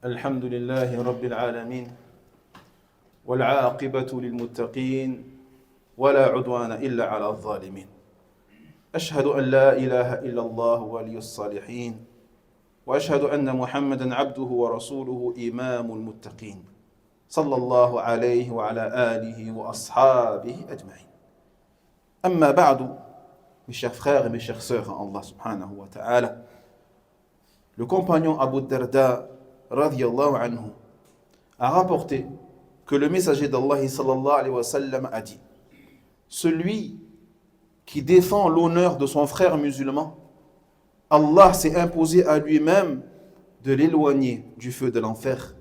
الحمد لله رب العالمين والعاقبة للمتقين ولا عدوان إلا على الظالمين أشهد أن لا إله إلا الله ولي الصالحين وأشهد أن محمدًا عبده ورسوله إمام المتقين صلى الله عليه وعلى آله وأصحابه أجمعين أما بعد mes chers frères et mes chères sœurs en Allah subhanahu wa ta'ala, le compagnon Abu Darda radiyallahu anhu a rapporté que le messager d'Allah sallallahu alayhi wa sallam a dit: celui qui défend l'honneur de son frère musulman, Allah s'est imposé à lui-même de l'éloigner du feu de l'enfer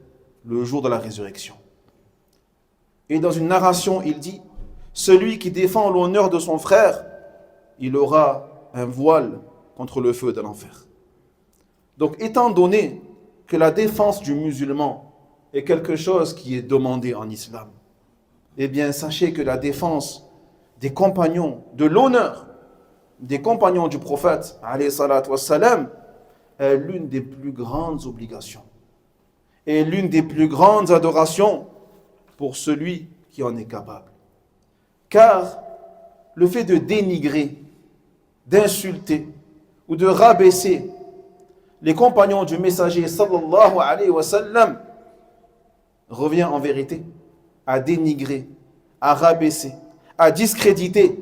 le jour de la résurrection. Et dans une narration, il dit: celui qui défend l'honneur de son frère, il aura un voile contre le feu de l'enfer. Donc, étant donné que la défense du musulman est quelque chose qui est demandé en islam, eh bien, sachez que la défense des compagnons de l'honneur, des compagnons du prophète, alayhi salatu wassalam, est l'une des plus grandes obligations et l'une des plus grandes adorations pour celui qui en est capable. Car le fait de dénigrer, d'insulter ou de rabaisser les compagnons du messager sallallahu alayhi wa sallam revient en vérité à dénigrer, à rabaisser, à discréditer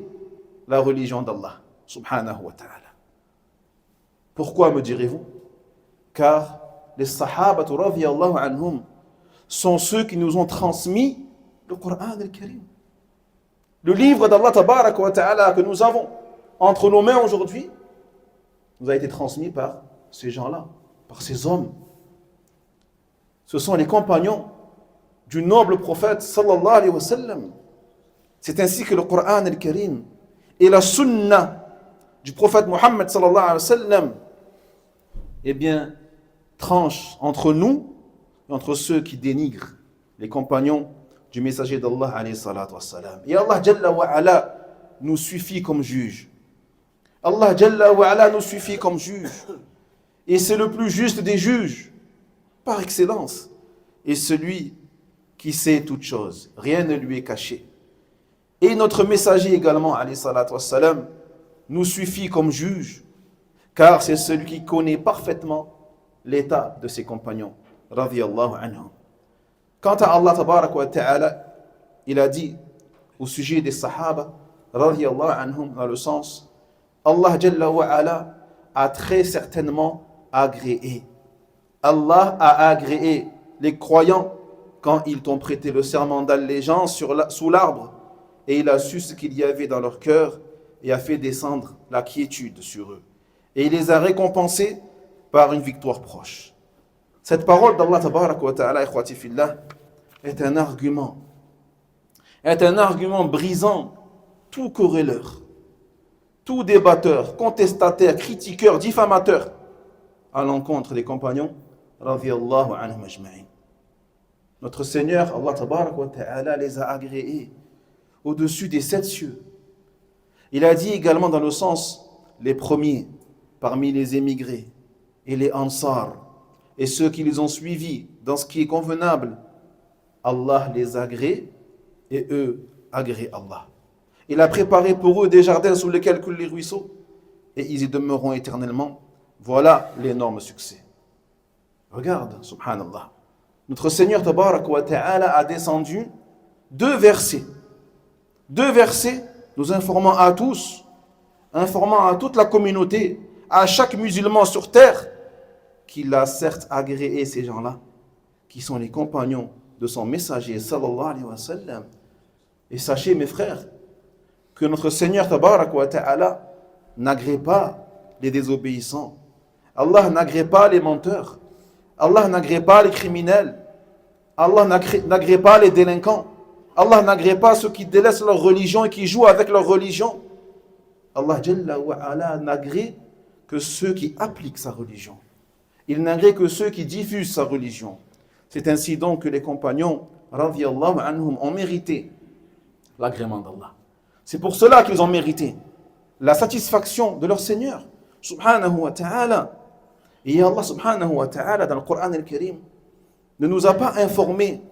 la religion d'Allah subhanahu wa ta'ala. Pourquoi, me direz-vous? Car les sahabatu radiyallahu anhum sont ceux qui nous ont transmis le Coran al-Karim. Le livre d'Allah tabaraka wa ta'ala que nous avons entre nos mains aujourd'hui nous a été transmis par ces gens-là, par ces hommes. Ce sont les compagnons du noble prophète sallallahu alayhi wa sallam. C'est ainsi que le Coran al-Karim et la sunna du prophète Muhammad sallallahu alayhi wa sallam, eh bien, tranchent entre nous et entre ceux qui dénigrent les compagnons du messager d'Allah alayhi salatu wa salam. Et Allah Jalla wa ala nous suffit comme juge. Allah Jalla wa ala nous suffit comme juge. Et c'est le plus juste des juges, par excellence. Et celui qui sait toutes choses, rien ne lui est caché. Et notre messager également, alayhi salatu wassalam, nous suffit comme juge, car c'est celui qui connaît parfaitement l'état de ses compagnons, radiyallahu anhum. Quant à Allah tabarak wa ta'ala, il a dit au sujet des sahaba, radiyallahu anhum, dans le sens, Allah Jalla wa ala a très certainement agréé. Allah a agréé les croyants quand ils t'ont prêté le serment d'allégeance sous l'arbre, et il a su ce qu'il y avait dans leur cœur et a fait descendre la quiétude sur eux. Et il les a récompensés par une victoire proche. Cette parole d'Allah tabarak wa ta'ala, ikhwati fillah, est un argument brisant tout querelleur, tout débatteur, contestataire, critiqueur, diffamateur à l'encontre des compagnons radiyallahu anhum ajma'in. Notre Seigneur, Allah tabarak wa ta'ala, les a agréés au-dessus des 7 cieux. Il a dit également dans le sens, les premiers parmi les émigrés et les ansar et ceux qui les ont suivis dans ce qui est convenable, Allah les agrée et eux agréent Allah. Il a préparé pour eux des jardins sous lesquels coulent les ruisseaux et ils y demeureront éternellement. Voilà l'énorme succès. Regarde, subhanallah. Notre Seigneur tabarak wa ta'ala a descendu 2 versets nous informant à tous, informant à toute la communauté, à chaque musulman sur terre, qu'il a certes agréé ces gens-là, qui sont les compagnons de son messager sallallahu alayhi wa sallam. Et sachez, mes frères, que notre Seigneur tabarak wa ta'ala n'agrée pas les désobéissants. Allah n'agrée pas les menteurs. Allah n'agrée pas les criminels. Allah n'agrée pas les délinquants. Allah n'agrée pas ceux qui délaissent leur religion et qui jouent avec leur religion. Allah Jalla wa ala n'agrée que ceux qui appliquent sa religion. Il n'agrée que ceux qui diffusent sa religion. C'est ainsi donc que les compagnons radiyallahu anhum ont mérité l'agrément d'Allah. C'est pour cela qu'ils ont mérité la satisfaction de leur Seigneur subhanahu wa ta'ala. Et Allah subhanahu wa ta'ala dans le Coran al-Karim ne nous a pas informés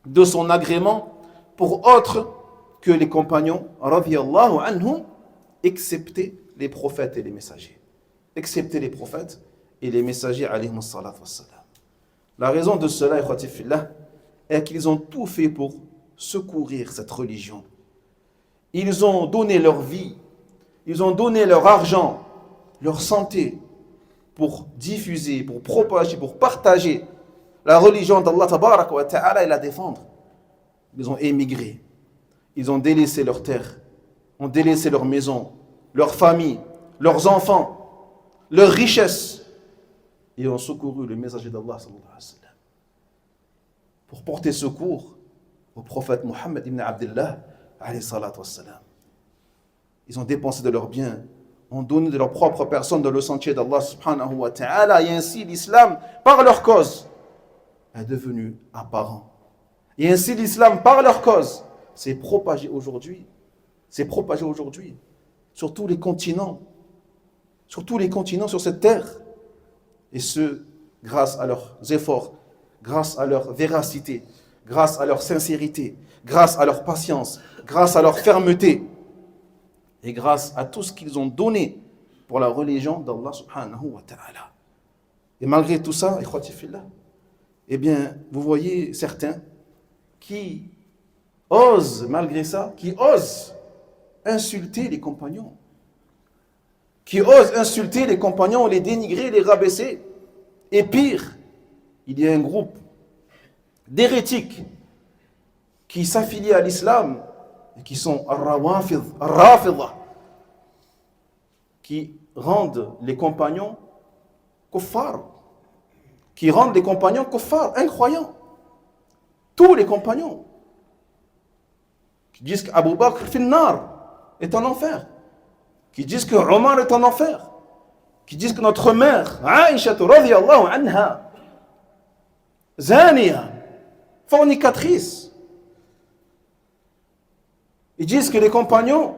de son agrément pour autre que les compagnons, radiyallahu anhum, excepté les prophètes et les messagers. Excepté les prophètes et les messagers, alayhimus salatu wassalam. La raison de cela, ikhwati fillah, est qu'ils ont tout fait pour secourir cette religion. Ils ont donné leur vie, ils ont donné leur argent, leur santé pour diffuser, pour propager, pour partager la religion d'Allah tabaraka wa ta'ala et la défendre. Ils ont émigré, ils ont délaissé leurs terres, ont délaissé leurs maisons, leurs familles, leurs enfants, leurs richesses et ont secouru le messager d'Allah sallallahu alayhi wa sallam pour porter secours au prophète Mohammed ibn Abdullah alayhi salatu wa sallam. Ils ont dépensé de leurs biens, ont donné de leur propre personne dans le sentier d'Allah subhanahu wa ta'ala et ainsi l'islam par leur cause est devenu apparent. Et ainsi l'islam par leur cause s'est propagé aujourd'hui sur tous les continents, sur cette terre. Et ce, grâce à leurs efforts, grâce à leur véracité, grâce à leur sincérité, grâce à leur patience, grâce à leur fermeté et grâce à tout ce qu'ils ont donné pour la religion d'Allah subhanahu wa ta'ala. Et malgré tout ça, ikhwati fillah, eh bien, vous voyez certains qui osent, malgré ça, qui osent insulter les compagnons, les dénigrer, les rabaisser. Et pire, il y a un groupe d'hérétiques qui s'affilient à l'islam et qui sont ar-Rafidha, qui rendent les compagnons kuffar, incroyants. Tous les compagnons qui disent qu'Abu Bakr finnar est en enfer, qui disent que Omar est en enfer, qui disent que notre mère Aïcha radhiyallahu anha zaniya, fornicatrice. Ils disent que les compagnons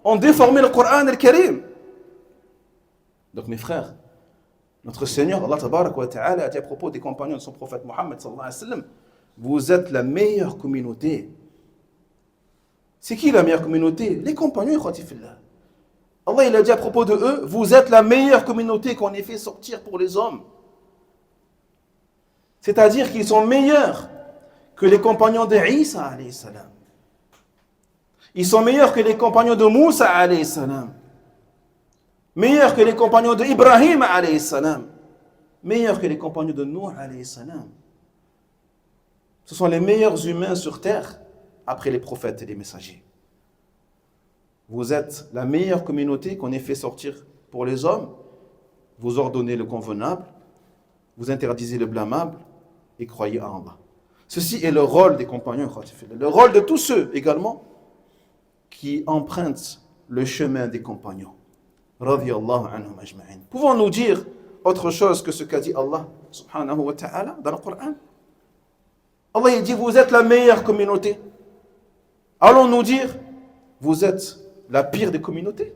ont déformé le Coran al-Karim. Donc mes frères, notre Seigneur Allah tabarak wa ta'ala a dit à propos des compagnons de son prophète Mohammed sallallahu alayhi wa sallam: vous êtes la meilleure communauté. C'est qui la meilleure communauté? Les compagnons, ikhwati fillah. Allah il a dit à propos de eux: vous êtes la meilleure communauté qu'on ait fait sortir pour les hommes. C'est-à-dire qu'ils sont meilleurs que les compagnons de Isa alayhi salam. Ils sont meilleurs que les compagnons de Moussa alayhi salam. Meilleurs que les compagnons de Ibrahim alayhi salam. Meilleurs que les compagnons de Nuh alayhi salam. Ce sont les meilleurs humains sur terre après les prophètes et les messagers. Vous êtes la meilleure communauté qu'on ait fait sortir pour les hommes. Vous ordonnez le convenable, vous interdisez le blâmable et croyez en Allah. Ceci est le rôle des compagnons, le rôle de tous ceux également qui empruntent le chemin des compagnons. Radiyallahu anhum ajma'in. Pouvons-nous dire autre chose que ce qu'a dit Allah subhanahu wa ta'ala dans le Coran? Allah il dit: vous êtes la meilleure communauté. Allons-nous dire: vous êtes la pire des communautés?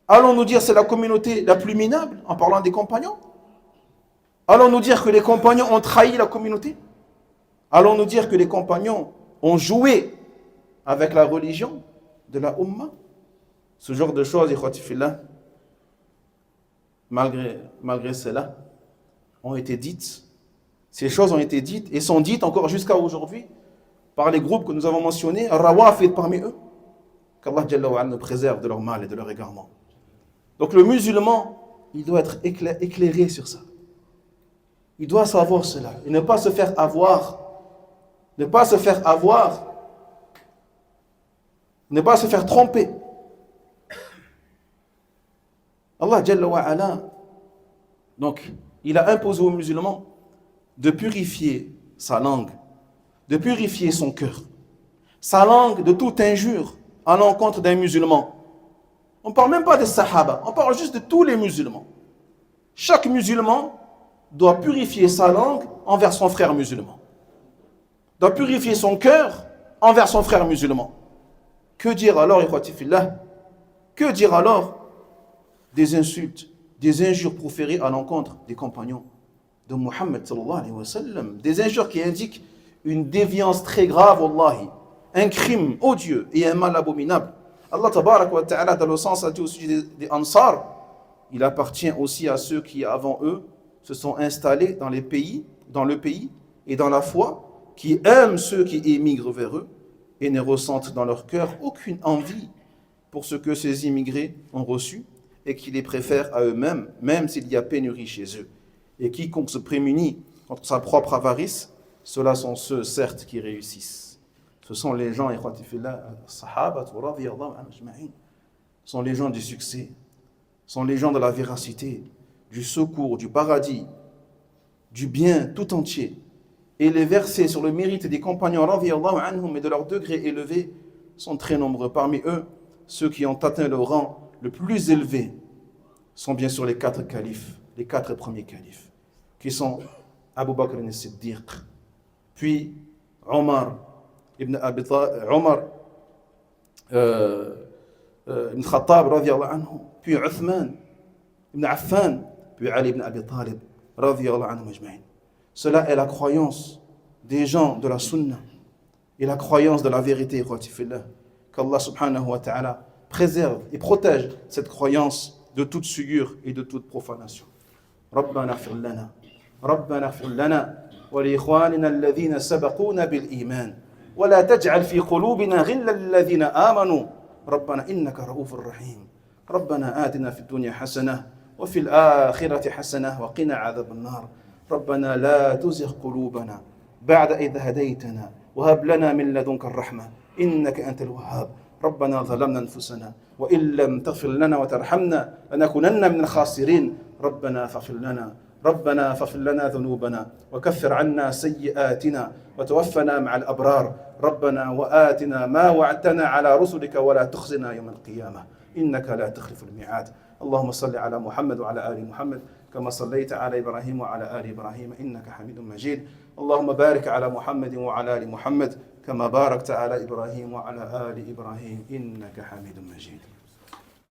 Allons-nous dire: c'est la communauté la plus minable en parlant des compagnons? Allons-nous dire que les compagnons ont trahi la communauté? Allons-nous dire que les compagnons ont joué avec la religion de la Ummah? Ce genre de choses, ikhwati fillah, malgré cela, ont été dites. Ces choses ont été dites et sont dites encore jusqu'à aujourd'hui par les groupes que nous avons mentionnés, Rawafid parmi eux. Qu'Allah Jalla wa Ala nous préserve de leur mal et de leur égarement. Donc le musulman, il doit être éclairé sur ça. Il doit savoir cela et ne pas se faire avoir. Ne pas se faire avoir. Ne pas se faire tromper. Allah Jalla wa Ala, donc, il a imposé aux musulmans de purifier sa langue, de purifier son cœur, sa langue de toute injure à l'encontre d'un musulman. On ne parle même pas des sahaba, on parle juste de tous les musulmans. Chaque musulman doit purifier sa langue envers son frère musulman, doit purifier son cœur envers son frère musulman. Que dire alors, ikhwati fillah? Que dire alors des insultes, des injures proférées à l'encontre des compagnons, de Muhammad sallallahu alayhi wa sallam, des injures qui indiquent une déviance très grave, wallahi, un crime odieux et un mal abominable. Allah tabarak wa ta'ala, dans le sens a dit au sujet des Ansar, il appartient aussi à ceux qui avant eux se sont installés dans le pays et dans la foi, qui aiment ceux qui émigrent vers eux et ne ressentent dans leur cœur aucune envie pour ce que ces immigrés ont reçu et qui les préfèrent à eux-mêmes, même s'il y a pénurie chez eux. Et quiconque se prémunit contre sa propre avarice, ceux-là sont ceux, certes, qui réussissent. Ce sont les gens, sont les gens du succès, sont les gens de la véracité, du secours, du paradis, du bien tout entier. Et les versets sur le mérite des compagnons anhum et de leur degré élevé sont très nombreux. Parmi eux, ceux qui ont atteint le rang le plus élevé sont bien sûr les 4 califes, les 4 premiers califes, qui sont Abu Bakr al-Siddiq, puis Omar ibn Khattab radiyallahu anhu, puis Uthman ibn Affan, puis Ali ibn Abi Talib radiyallahu anhu ajma'in. Cela est la croyance des gens de la sunna et la croyance de la vérité, qu'Allah subhanahu wa ta'ala préserve et protège cette croyance de toute souillure et de toute profanation. ربنا اغفر لنا ولإخواننا الذين سبقونا بالإيمان ولا تجعل في قلوبنا غلا للذين آمنوا ربنا إنك رؤوف رحيم ربنا آتنا في الدنيا حسنة وفي الآخرة حسنة وقنا عذاب النار ربنا لا تزغ قلوبنا بعد إذ هديتنا وهب لنا من لدنك الرحمة إنك أنت الوهاب ربنا ظلمنا أنفسنا وإن لم تغفر لنا وترحمنا لنكونن من الخاسرين ربنا فاغفر لنا ذنوبنا وكفر عنا سيئاتنا وتوفنا مع الأبرار ربنا وآتنا ما وعدتنا على رسلك ولا تخزنا يوم القيامة إنك لا تخلف الميعاد اللهم صل على محمد وعلى آل محمد كما صليت على إبراهيم وعلى آل إبراهيم إنك حميد مجيد اللهم بارك على محمد وعلى آل محمد كما باركت على إبراهيم وعلى آل إبراهيم إنك حميد مجيد